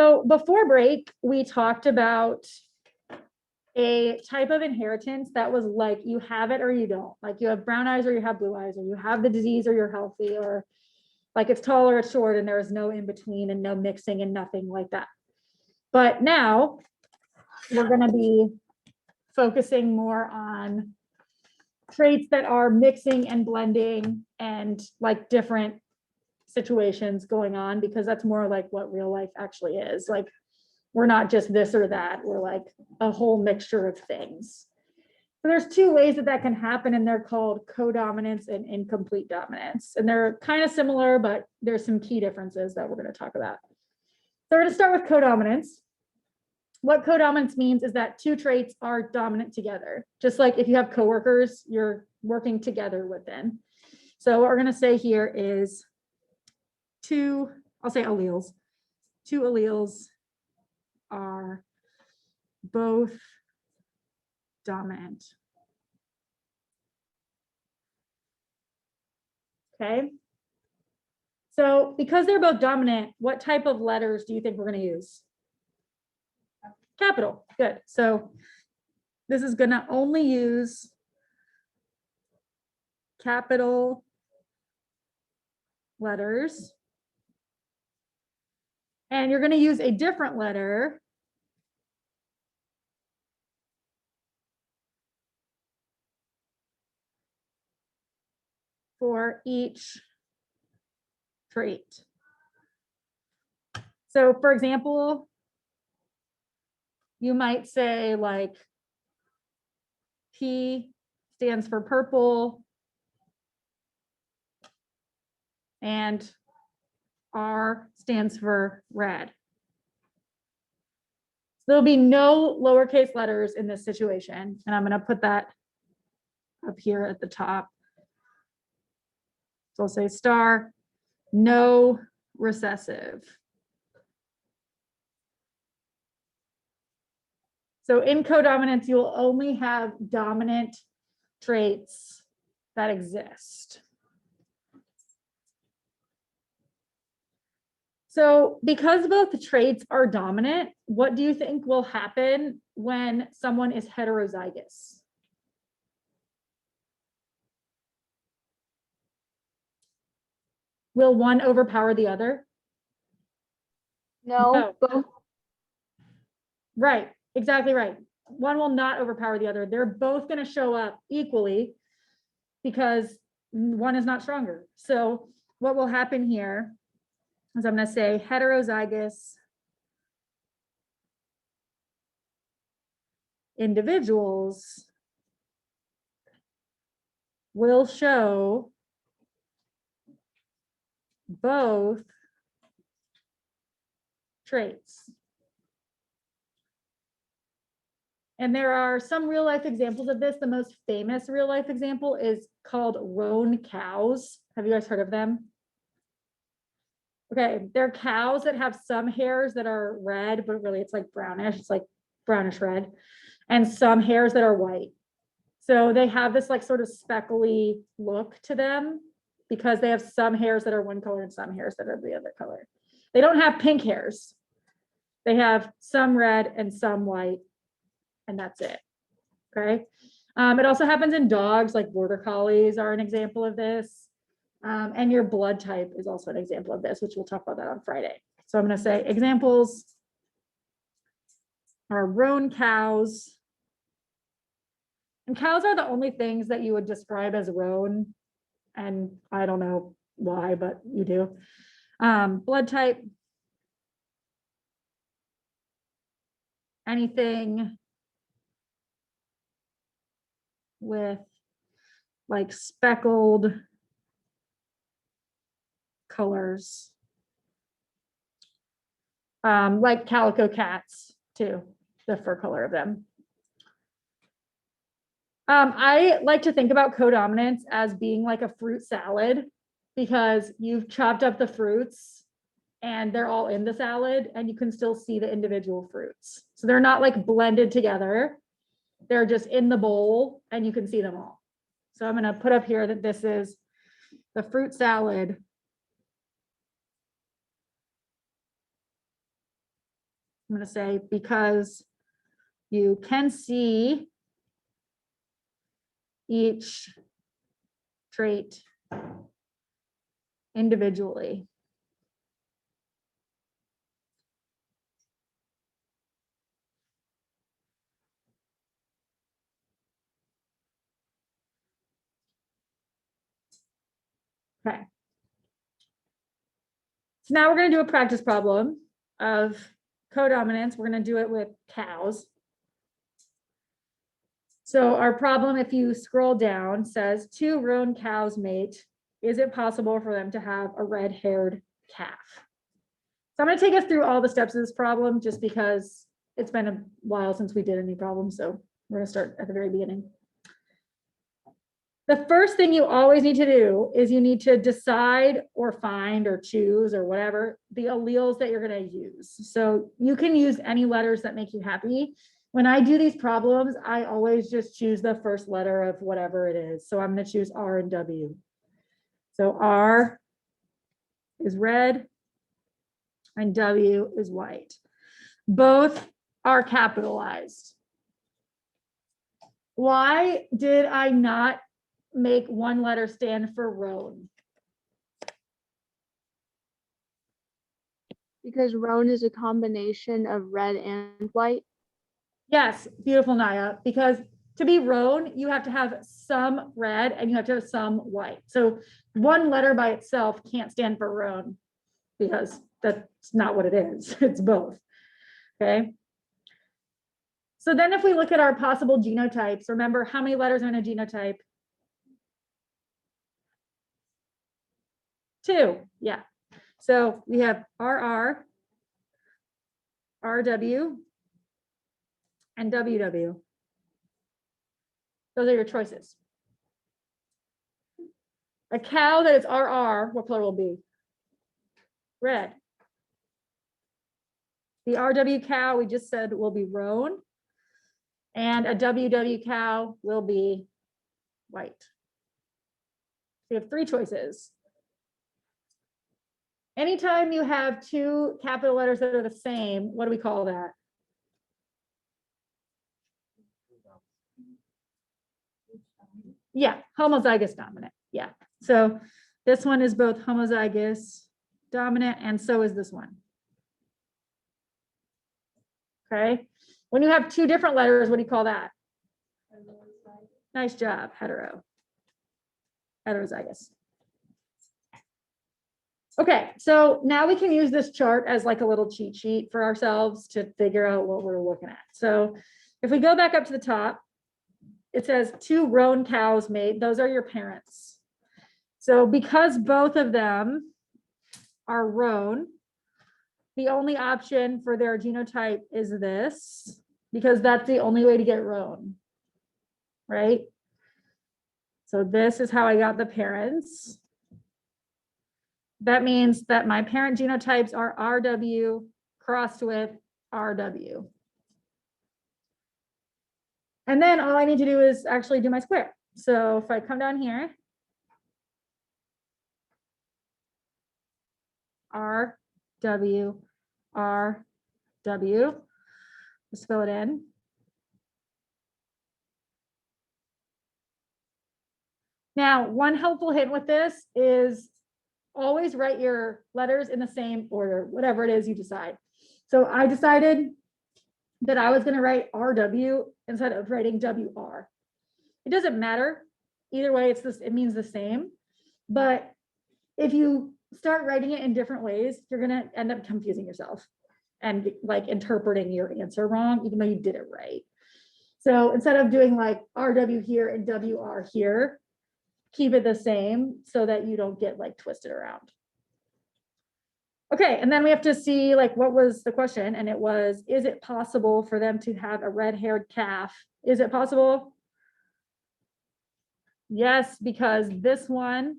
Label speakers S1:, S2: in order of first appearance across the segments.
S1: So before break, we talked about a type of inheritance that was like you have it or you don't. Like you have brown eyes or you have blue eyes, or you have the disease or you're healthy, or like it's tall or it's short and there is no in between and no mixing and nothing like that. But now we're going to be focusing more on traits that are mixing and blending and like different situations going on, because that's more like what real life actually is. Like we're not just this or that, we're like a whole mixture of things. So there's two ways that that can happen, and they're called codominance and incomplete dominance. And they're kind of similar, but there's some key differences that we're going to talk about. So we're going to start with codominance. What codominance means is that two traits are dominant together. Just like if you have coworkers, you're working together with them. So what we're going to say here is I'll say alleles. Two alleles are both dominant. Okay. So because they're both dominant, what type of letters do you think we're going to use? Capital. Good. So this is going to only use capital letters. And you're going to use a different letter for each trait. So for example, you might say like P stands for purple and R stands for red. So there'll be no lowercase letters in this situation. And I'm going to put that up here at the top. So I'll say star, no recessive. So in codominance, you will only have dominant traits that exist. So because both the traits are dominant, what do you think will happen when someone is heterozygous? Will one overpower the other?
S2: No.
S1: Right, exactly right. One will not overpower the other. They're both going to show up equally because one is not stronger. So what will happen here is I'm going to say heterozygous individuals will show both traits. And there are some real life examples of this. The most famous real life example is called roan cows. Have you guys heard of them? Okay, they're cows that have some hairs that are red, but really it's like brownish. It's like brownish red, and some hairs that are white. So they have this like sort of speckly look to them because they have some hairs that are one color and some hairs that are the other color. They don't have pink hairs. They have some red and some white, and that's it. Okay. It also happens in dogs, like border collies are an example of this. And your blood type is also an example of this, which we'll talk about that on Friday. So I'm going to say examples are roan cows. And cows are the only things that you would describe as roan. And I don't know why, but you do. Blood type. Anything with like speckled colors, like calico cats too, the fur color of them. I like to think about codominance as being like a fruit salad, because you've chopped up the fruits and they're all in the salad and you can still see the individual fruits. So they're not like blended together. They're just in the bowl and you can see them all. So I'm going to put up here that this is the fruit salad I'm going to say because you can see each trait individually. Okay. So now we're going to do a practice problem of codominance. We're going to do it with cows. So our problem, if you scroll down, says 2 roan cows mate. Is it possible for them to have a red-haired calf? So I'm going to take us through all the steps of this problem just because it's been a while since we did any problems. So we're going to start at the very beginning. The first thing you always need to do is you need to decide or find or choose or whatever the alleles that you're going to use. So you can use any letters that make you happy. When I do these problems, I always just choose the first letter of whatever it is. So I'm going to choose R and W. So R is red and W is white. Both are capitalized. Why did I not make one letter stand for roan?
S2: Because roan is a combination of red and white.
S1: Yes, beautiful, Naya. Because to be roan, you have to have some red and you have to have some white. So one letter by itself can't stand for roan because that's not what it is. It's both. Okay. So then if we look at our possible genotypes, remember how many letters are in a genotype? 2. Yeah. So we have RR, RW, and WW. Those are your choices. A cow that is RR, what color will be? Red. The RW cow we just said will be roan, and a WW cow will be white. So you have 3 choices. Anytime you have 2 capital letters that are the same, what do we call that? Yeah, homozygous dominant. Yeah. So this one is both homozygous dominant, and so is this one. Okay. When you have 2 different letters, what do you call that? Nice job, heterozygous. Okay, so now we can use this chart as like a little cheat sheet for ourselves to figure out what we're looking at. So if we go back up to the top, it says 2 roan cows mate. Those are your parents. So because both of them are roan, the only option for their genotype is this, because that's the only way to get roan, right? So this is how I got the parents. That means that my parent genotypes are RW crossed with RW. And then all I need to do is actually do my square. So if I come down here, RW, RW, just fill it in. Now, one helpful hint with this is always write your letters in the same order, whatever it is you decide. So I decided that I was going to write RW instead of writing WR. It doesn't matter. Either way, it means the same. But if you start writing it in different ways, you're going to end up confusing yourself and like interpreting your answer wrong, even though you did it right. So instead of doing like RW here and WR here, keep it the same so that you don't get like twisted around. Okay, and then we have to see like what was the question, and it was, is it possible for them to have a red-haired calf? Is it possible? Yes, because this one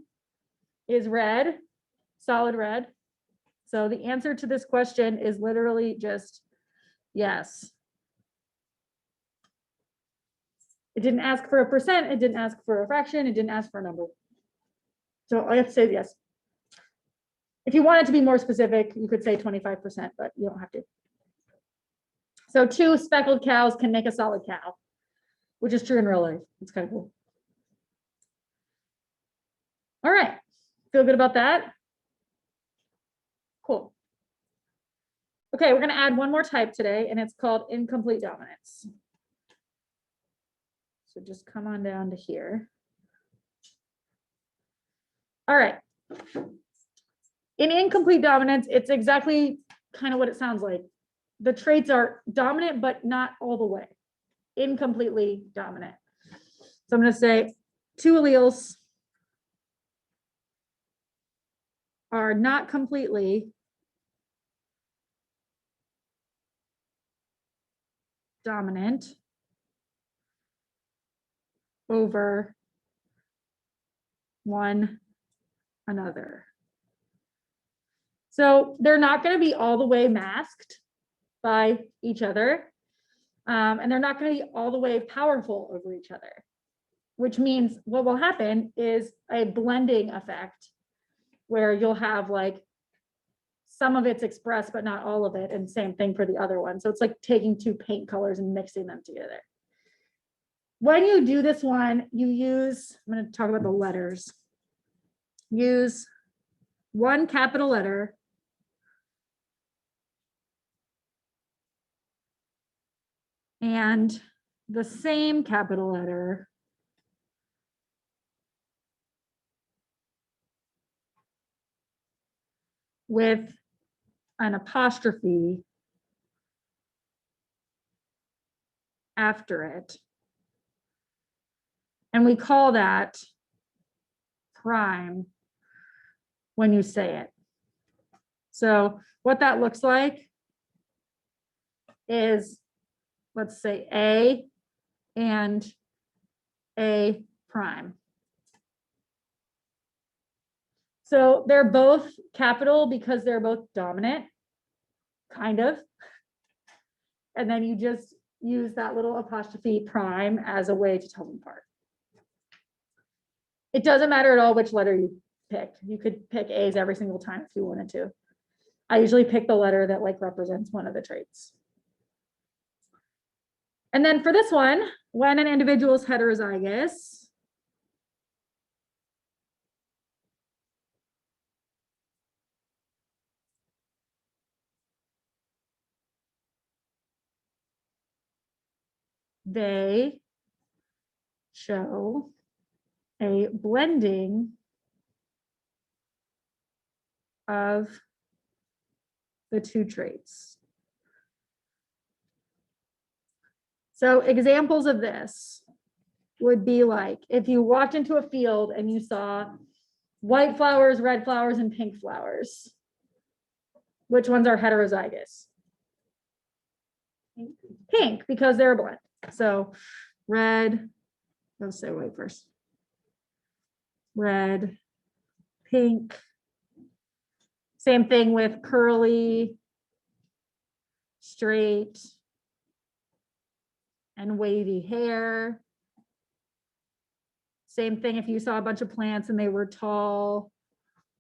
S1: is red, solid red. So the answer to this question is literally just yes. It didn't ask for a percent, it didn't ask for a fraction, it didn't ask for a number. So I have to say yes. If you wanted to be more specific, you could say 25%, but you don't have to. So 2 speckled cows can make a solid cow, which is true in real life. It's kind of cool. All right, feel good about that? Cool. Okay, we're gonna add one more type today, and it's called incomplete dominance. So just come on down to here. All right. In incomplete dominance, it's exactly kind of what it sounds like. The traits are dominant, but not all the way. Incompletely dominant. So I'm going to say 2 alleles are not completely dominant over one another. So they're not going to be all the way masked by each other. And they're not going to be all the way powerful over each other, which means what will happen is a blending effect where you'll have like some of it's expressed, but not all of it. And same thing for the other one. So it's like taking 2 paint colors and mixing them together. When you do this one, you use, I'm going to talk about the letters. Use 1 capital letter and the same capital letter with an apostrophe after it. And we call that prime when you say it. So what that looks like is, let's say A and A prime. So they're both capital because they're both dominant, kind of. And then you just use that little apostrophe prime as a way to tell them apart. It doesn't matter at all which letter you pick. You could pick A's every single time if you wanted to. I usually pick the letter that like represents one of the traits. And then for this one, when an individual is heterozygous, they show a blending of the 2 traits. So examples of this would be like if you walked into a field and you saw white flowers, red flowers, and pink flowers. Which ones are heterozygous? Pink, because they're a blend. So red, let's say white first. Red, pink. Same thing with curly, straight, and wavy hair. Same thing if you saw a bunch of plants and they were tall,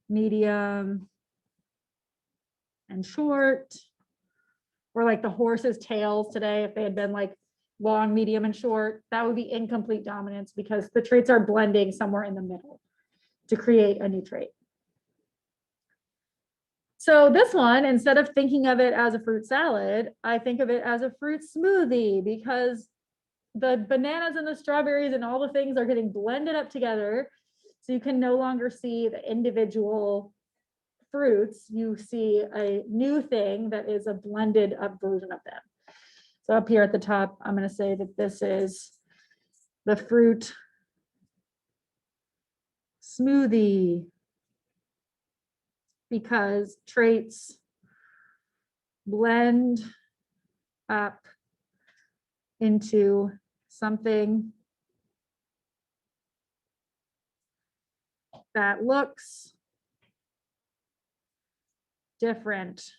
S1: medium, and short. Or like the horse's tails today, if they had been like long, medium, and short, that would be incomplete dominance because the traits are blending somewhere in the middle to create a new trait. So this one, instead of thinking of it as a fruit salad, I think of it as a fruit smoothie because the bananas and the strawberries and all the things are getting blended up together. So you can no longer see the individual fruits. You see a new thing that is a blended up version of them. So up here at the top, I'm going to say that this is the fruit smoothie because traits blend up into something that looks different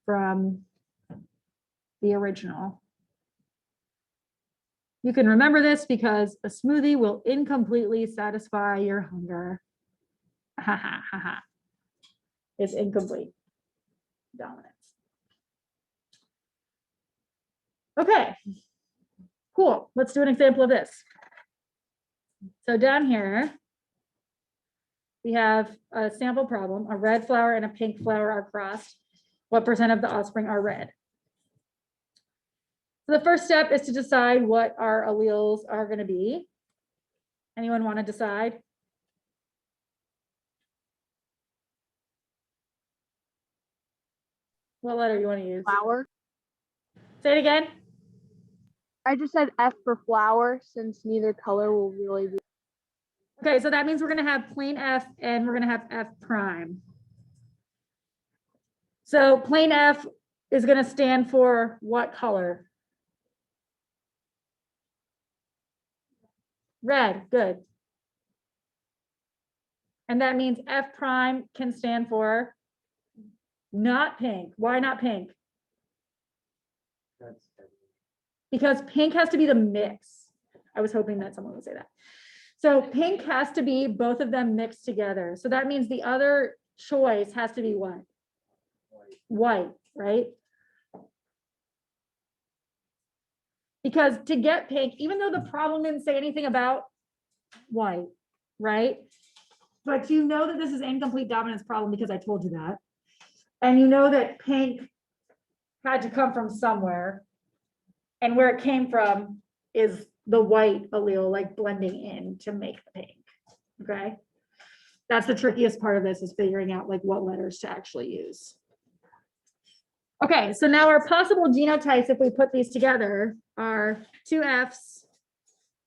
S1: from the original. You can remember this because a smoothie will incompletely satisfy your hunger. Ha ha ha ha. It's incomplete dominance. Okay, cool. Let's do an example of this. So down here, we have a sample problem. A red flower and a pink flower are crossed. What percent of the offspring are red? So the first step is to decide what our alleles are going to be. Anyone want to decide? What letter you want to use?
S2: Flower.
S1: Say it again.
S2: I just said F for flower since neither color will really be.
S1: Okay, so that means we're going to have plain F and we're going to have F prime. So plain F is going to stand for what color? Red, good. And that means F prime can stand for not pink. Why not pink? Because pink has to be the mix. I was hoping that someone would say that. So pink has to be both of them mixed together. So that means the other choice has to be what? White, right? Because to get pink, even though the problem didn't say anything about white, right? But you know that this is incomplete dominance problem because I told you that. And you know that pink had to come from somewhere. And where it came from is the white allele, like blending in to make the pink, okay? That's the trickiest part of this, is figuring out like what letters to actually use. Okay, so now our possible genotypes, if we put these together, are two Fs,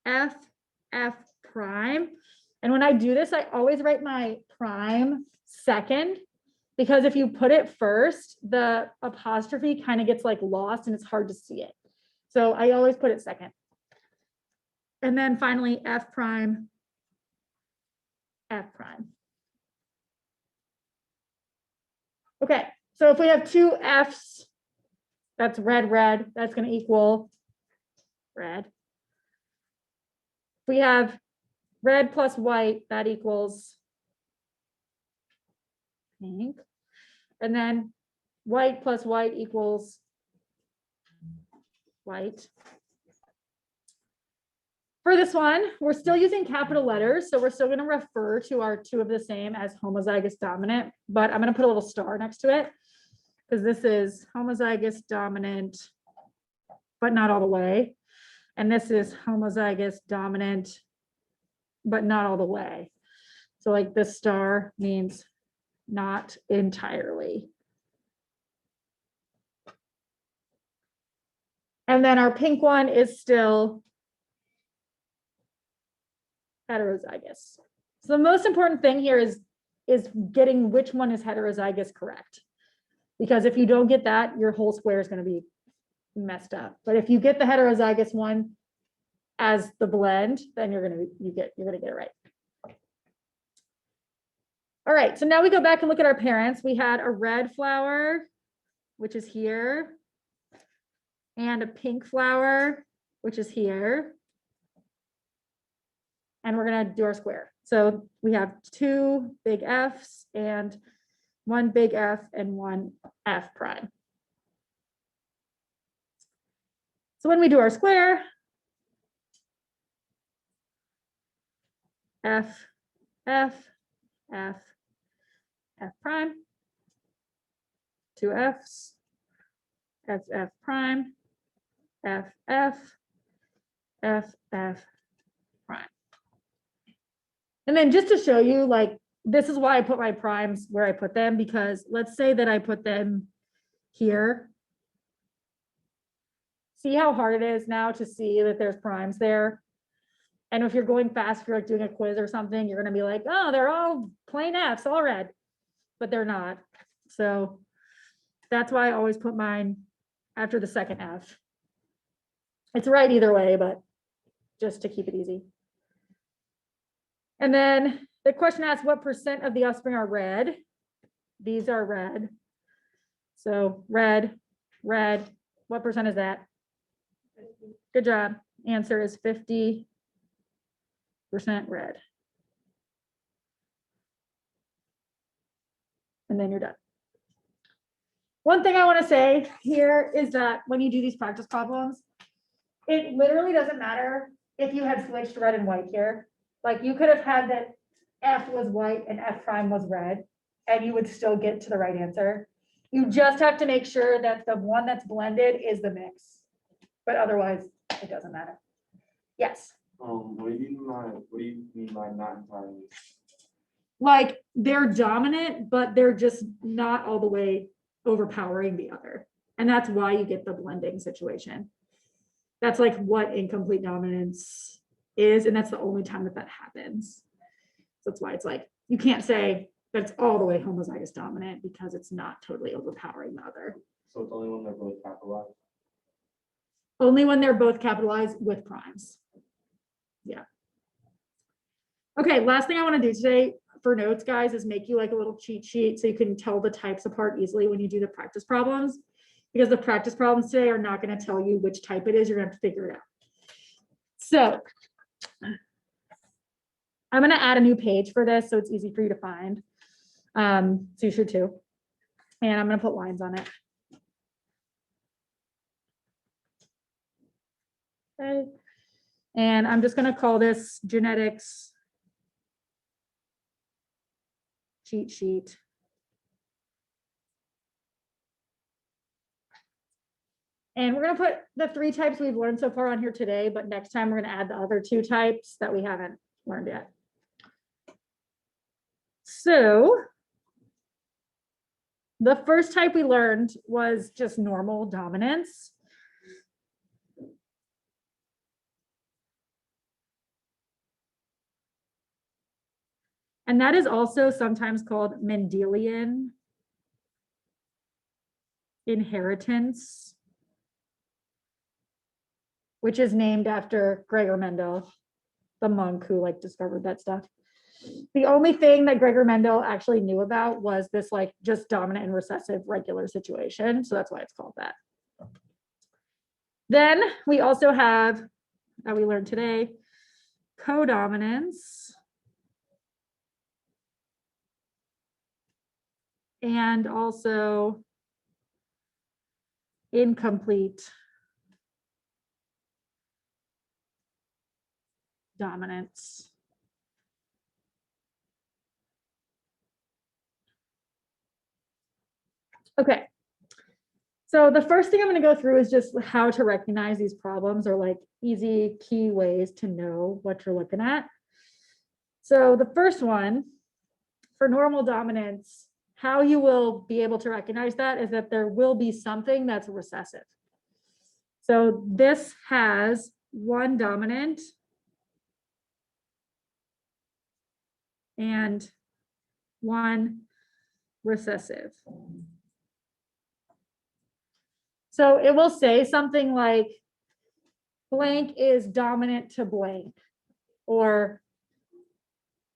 S1: F, F prime. And when I do this, I always write my prime second, because if you put it first, the apostrophe kind of gets like lost and it's hard to see it. So I always put it second. And then finally, F prime, F prime. Okay, so if we have two Fs, that's red, red, that's going to equal red. If we have red plus white, that equals pink. And then white plus white equals white. For this one, we're still using capital letters, so we're still going to refer to our two of the same as homozygous dominant, but I'm going to put a little star next to it because this is homozygous dominant, but not all the way. And this is homozygous dominant, but not all the way. So like this star means not entirely. And then our pink one is still heterozygous. So the most important thing here is getting which one is heterozygous correct. Because if you don't get that, your whole square is going to be messed up. But if you get the heterozygous one as the blend, then you're going to get it right. All right, so now we go back and look at our parents. We had a red flower, which is here, and a pink flower, which is here. And we're going to do our square. So we have two big Fs and one big F and one F prime. So when we do our square, F, F, F, F prime, two Fs, F, F prime, F, F, F, F prime. And then just to show you, like, this is why I put my primes where I put them, because let's say that I put them here. See how hard it is now to see that there's primes there? And if you're going fast, if you're like doing a quiz or something, you're going to be like, oh, they're all plain Fs, all red, but they're not. So that's why I always put mine after the second F. It's right either way, but just to keep it easy. And then the question asks, what percent of the offspring are red? These are red. So red, red, what percent is that? Good job. Answer is 50% red. And then you're done. One thing I want to say here is that when you do these practice problems, it literally doesn't matter if you had switched red and white here. Like you could have had that F was white and F prime was red, and you would still get to the right answer. You just have to make sure that the one that's blended is the mix, but otherwise it doesn't matter. Yes.
S3: What do you mean by not entirely?
S1: Like they're dominant, but they're just not all the way overpowering the other. And that's why you get the blending situation. That's like what incomplete dominance is. And that's the only time that that happens. So that's why it's like, you can't say that it's all the way homozygous dominant because it's not totally overpowering the other.
S3: So it's only when they're both capitalized?
S1: Only when they're both capitalized with primes. Yeah. Okay, last thing I want to do today for notes, guys, is make you like a little cheat sheet so you can tell the types apart easily when you do the practice problems, because the practice problems today are not going to tell you which type it is. You're going to have to figure it out. So I'm going to add a new page for this so it's easy for you to find. So you should too. And I'm going to put lines on it. Okay. And I'm just going to call this genetics cheat sheet. And we're going to put the 3 types we've learned so far on here today, but next time we're going to add the other 2 types that we haven't learned yet. So the first type we learned was just normal dominance. And that is also sometimes called Mendelian inheritance, which is named after Gregor Mendel, the monk who like discovered that stuff. The only thing that Gregor Mendel actually knew about was this like just dominant and recessive regular situation. So that's why it's called that. Then we also have, that we learned today, codominance. And also incomplete dominance. Okay. So the first thing I'm going to go through is just how to recognize these problems, or like easy key ways to know what you're looking at. So the first one for normal dominance, how you will be able to recognize that is that there will be something that's recessive. So this has 1 dominant and 1 recessive. So it will say something like blank is dominant to blank, or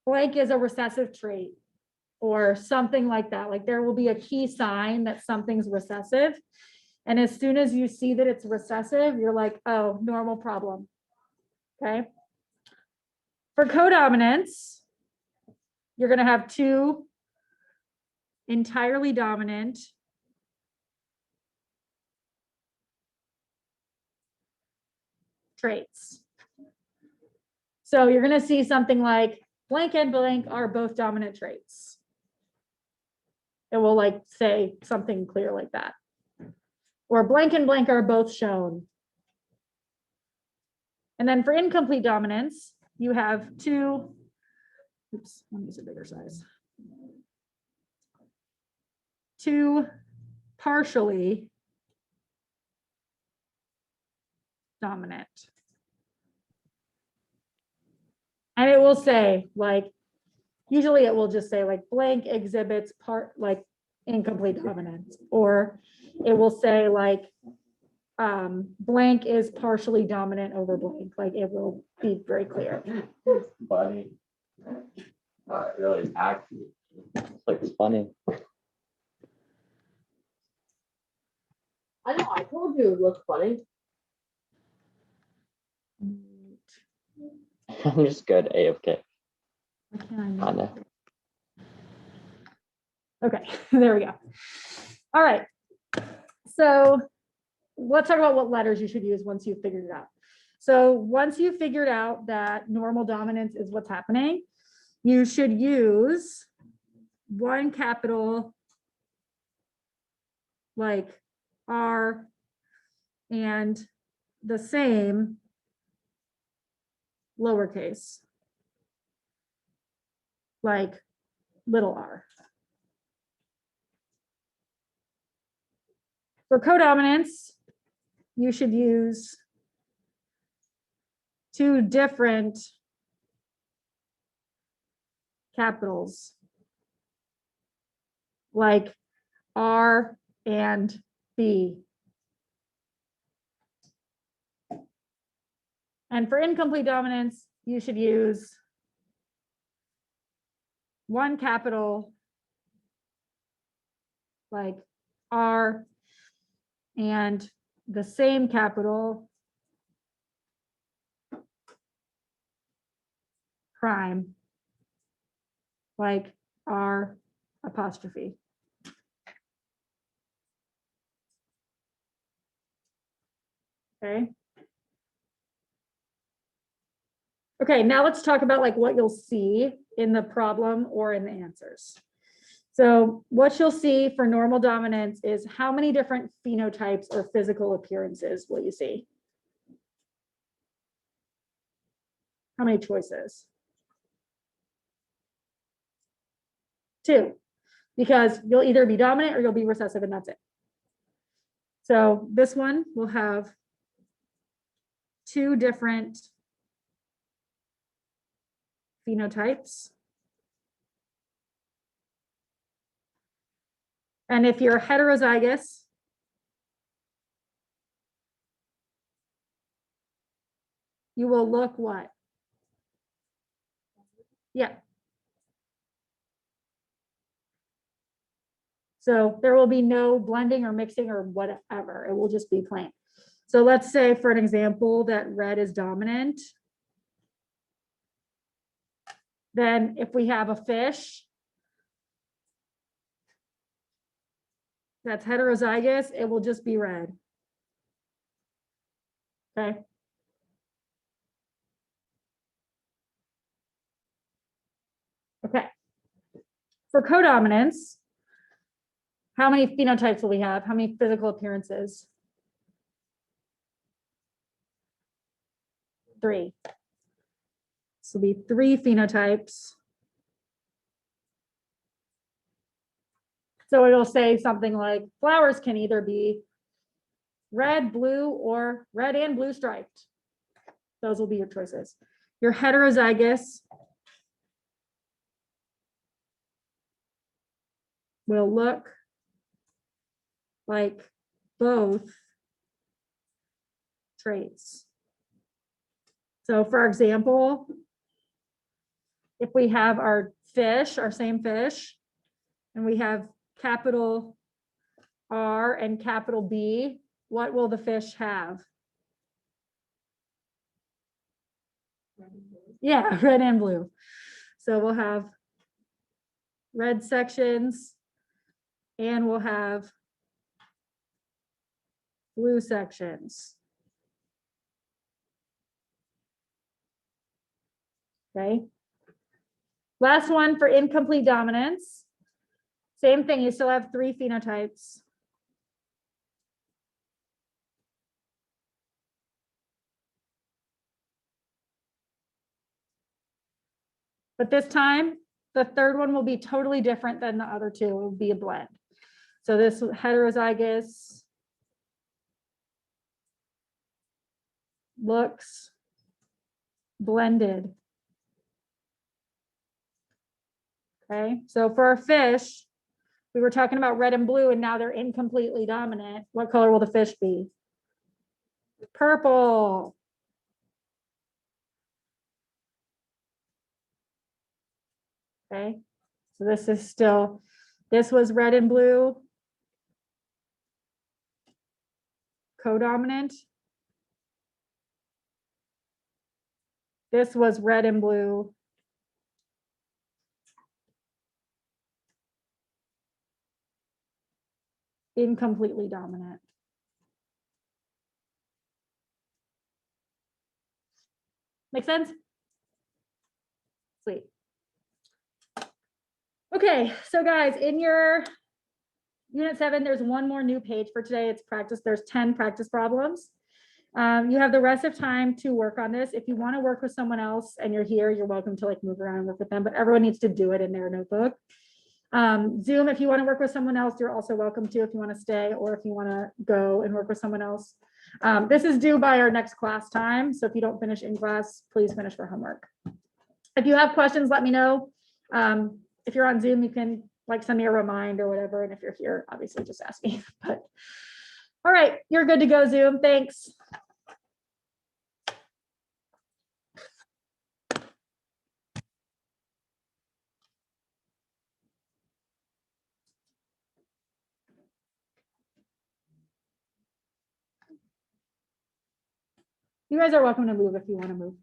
S1: blank is a recessive trait, or something like that. Like there will be a key sign that something's recessive. And as soon as you see that it's recessive, you're like, oh, normal problem. Okay. For codominance, you're going to have 2 entirely dominant traits. So you're going to see something like blank and blank are both dominant traits. It will like say something clear like that. Or blank and blank are both shown. And then for incomplete dominance, you have 2, oops, let me use a bigger size. 2 partially dominant. And it will say like, usually it will just say like blank exhibits part like incomplete dominance, or it will say like blank is partially dominant over blank. Like it will be very clear.
S4: Funny. Really accurate. It's like it's funny.
S2: I know, I told you it looked funny.
S4: I'm just good AFK.
S1: Why can't I
S4: Kinda.
S1: Okay, there we go. All right. So let's talk about what letters you should use once you've figured it out. So once you've figured out that normal dominance is what's happening, you should use one capital like R and the same lowercase like little r. For codominance, you should use two different capitals like R and B. And for incomplete dominance, you should use one capital like R and the same capital prime like R apostrophe. Okay. Okay, now let's talk about like what you'll see in the problem or in the answers. So what you'll see for normal dominance is how many different phenotypes or physical appearances will you see? How many choices? 2, because you'll either be dominant or you'll be recessive, and that's it. So this one will have 2 different phenotypes. And if you're heterozygous, you will look what? Yeah. So there will be no blending or mixing or whatever. It will just be plain. So let's say, for an example, that red is dominant. Then if we have a fish that's heterozygous, it will just be red. Okay. Okay. For codominance, how many phenotypes will we have? How many physical appearances? 3. This will be 3 phenotypes. So it'll say something like flowers can either be red, blue, or red and blue striped. Those will be your choices. Your heterozygous will look like both traits. So for example, if we have our fish, our same fish, and we have capital R and capital B, what will the fish have? Yeah, red and blue. So we'll have red sections and we'll have blue sections. Okay. Last one for incomplete dominance. Same thing, you still have 3 phenotypes. But this time, the third one will be totally different than the other 2. It will be a blend. So this heterozygous looks blended. Okay, so for our fish, we were talking about red and blue, and now they're incompletely dominant. What color will the fish be? Purple. Okay, so this is still, this was red and blue, codominant. This was red and blue, incompletely dominant. Make sense? Sweet. Okay, so guys, in your Unit 7, there's one more new page for today. It's practice. There's 10 practice problems. You have the rest of time to work on this. If you want to work with someone else and you're here, you're welcome to like move around and work with them, but everyone needs to do it in their notebook. Zoom, if you want to work with someone else, you're also welcome to if you want to stay or if you want to go and work with someone else. This is due by our next class time. So if you don't finish in class, please finish for homework. If you have questions, let me know. If you're on Zoom, you can like send me a reminder or whatever. And if you're here, obviously just ask me. But all right, you're good to go, Zoom. Thanks. You guys are welcome to move if you want to move.